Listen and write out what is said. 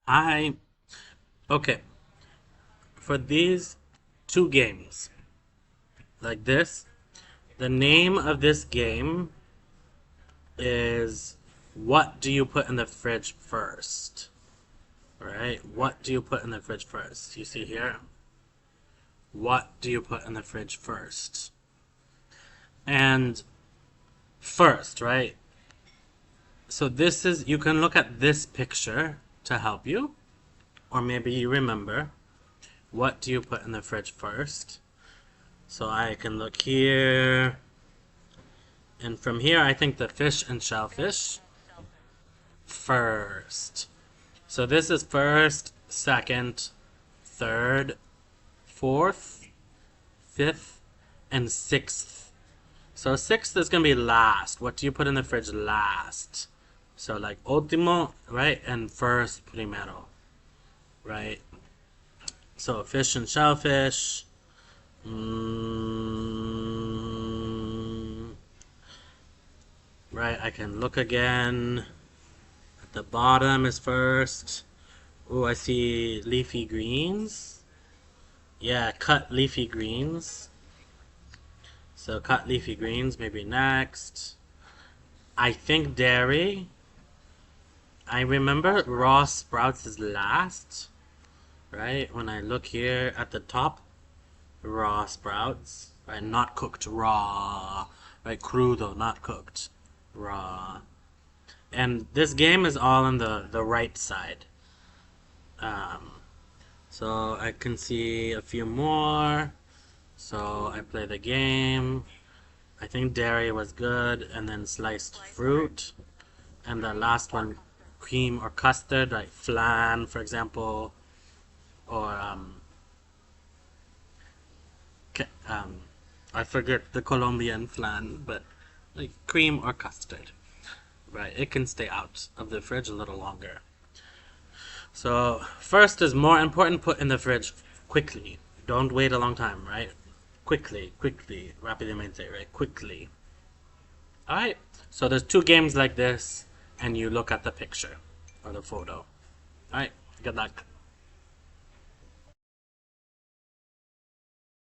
Hi. Okay. For these two games, like this, the name of this game is what do you put in the fridge first? Right? What do you put in the fridge first? You see here? What do you put in the fridge first? And first, right? So this is, you can look at this picture to help you, or maybe you remember what do you put in the fridge first? So I can look here. And from here, I think the fish and shellfish first. So this is first, second, third, fourth, fifth, and sixth. So sixth is going to be last. What do you put in the fridge last? So like último, right? And first, primero, right? So fish and shellfish. Right, I can look again. At the bottom is first. Oh, I see leafy greens. Yeah, cut leafy greens. So cut leafy greens maybe next. I think dairy. I remember raw sprouts is last, right? When I look here at the top, raw sprouts, right? Not cooked, raw, right? Crudo, not cooked, raw. And this game is all on the right side. Um, so I can see a few more. So I play the game. I think dairy was good, and then sliced fruit, and the last one, cream or custard, like flan, for example, or um, I forget the Colombian flan, but like cream or custard, right? It can stay out of the fridge a little longer. So first is more important. Put in the fridge quickly. Don't wait a long time, right? Quickly, quickly, rápidamente, right? Quickly. All right. So there's two games like this, and you look at the picture or the photo. All right. Good luck.